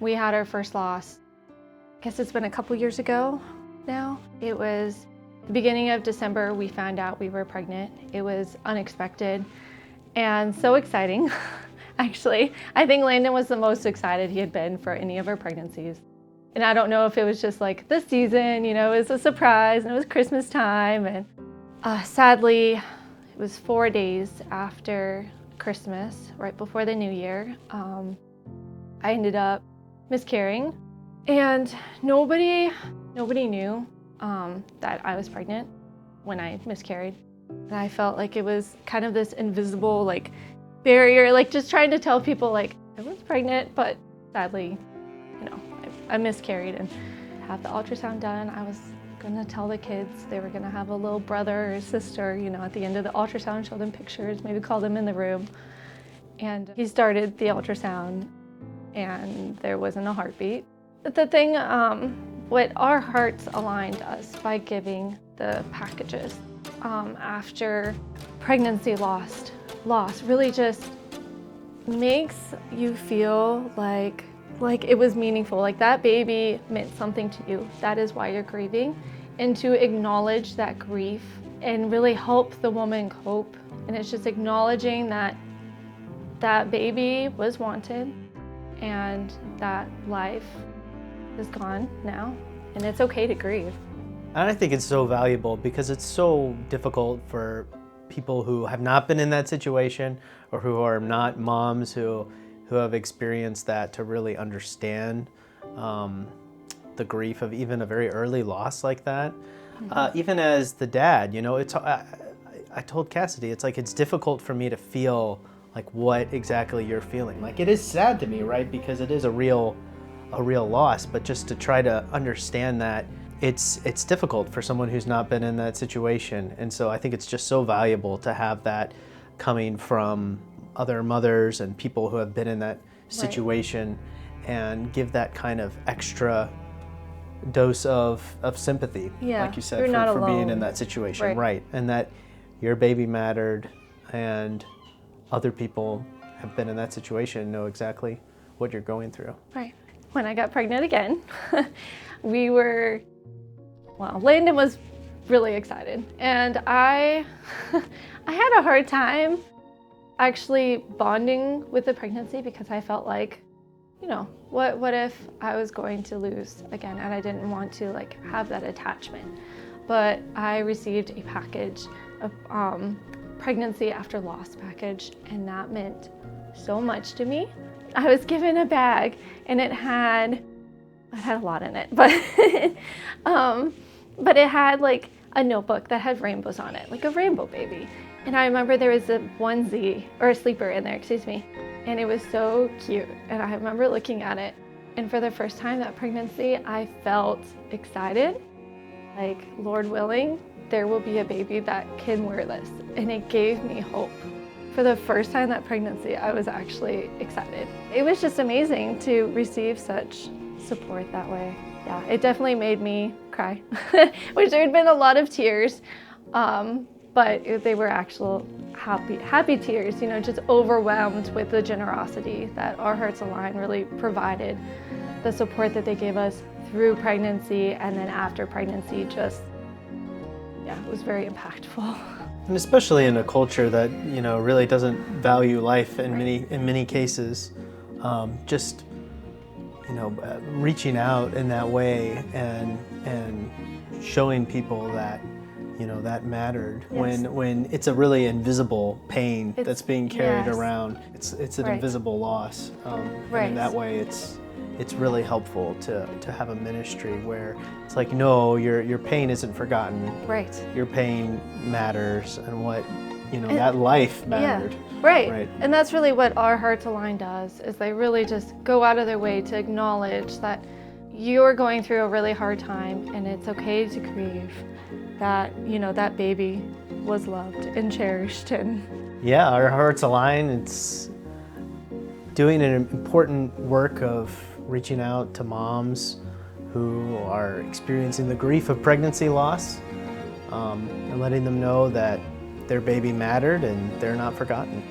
We had our first loss, I guess it's been a couple years ago now. It was the beginning of December, we found out we were pregnant. It was unexpected and so exciting, actually. I think Landon was the most excited he had been for any of our pregnancies. And I don't know if it was just like the season, it was a surprise and it was Christmas time. And sadly, it was 4 days after Christmas, right before the new year. I ended up miscarrying, and nobody knew that I was pregnant when I miscarried. And I felt like it was kind of this invisible barrier, just trying to tell people I was pregnant, but sadly, I miscarried and had the ultrasound done. I was gonna tell the kids they were gonna have a little brother or sister, at the end of the ultrasound, show them pictures, maybe call them in the room. And he started the ultrasound and there wasn't a heartbeat. The thing, what our hearts aligned us by giving the packages after pregnancy loss really just makes you feel like it was meaningful, like that baby meant something to you. That is why you're grieving. And to acknowledge that grief and really help the woman cope. And it's just acknowledging that that baby was wanted and that life is gone now. And it's okay to grieve. And I think it's so valuable because it's so difficult for people who have not been in that situation or who are not moms who have experienced that to really understand the grief of even a very early loss like that. Mm-hmm. Even as the dad, I told Cassidy, it's difficult for me to feel what exactly you're feeling. It is sad to me, right? Because it is a real loss, but just to try to understand that it's difficult for someone who's not been in that situation. And so I think it's just so valuable to have that coming from other mothers and people who have been in that situation, right, and give that kind of extra dose of sympathy, like you said, for being in that situation, right? And that your baby mattered and other people have been in that situation and know exactly what you're going through. Right. When I got pregnant again, Landon was really excited, and I had a hard time actually bonding with the pregnancy because I felt like, what if I was going to lose again, and I didn't want to have that attachment. But I received a package of pregnancy after loss package, and that meant so much to me. I was given a bag and it had a lot in it, but but it had a notebook that had rainbows on it, like a rainbow baby. And I remember there was a onesie, or a sleeper in there, and it was so cute. And I remember looking at it, and for the first time that pregnancy, I felt excited, Lord willing, there will be a baby that can wear this. And it gave me hope. For the first time that pregnancy, I was actually excited. It was just amazing to receive such support that way. Yeah, it definitely made me cry, which there had been a lot of tears. But they were actual happy tears, just overwhelmed with the generosity that Our Hearts Align really provided, the support that they gave us through pregnancy and then after pregnancy. It was very impactable. And especially in a culture that really doesn't value life in many cases, reaching out in that way and showing people that that mattered. Yes. When it's a really invisible pain that's being carried around. It's an invisible loss. And in that way, it's really helpful to have a ministry where it's no, your pain isn't forgotten. Right. Your pain matters, and that life mattered. Yeah. Right. And that's really what Our Hearts Align does, is they really just go out of their way to acknowledge that you're going through a really hard time and it's okay to grieve, that that baby was loved and cherished. And yeah, Our Hearts Align, it's doing an important work of reaching out to moms who are experiencing the grief of pregnancy loss, and letting them know that their baby mattered and they're not forgotten.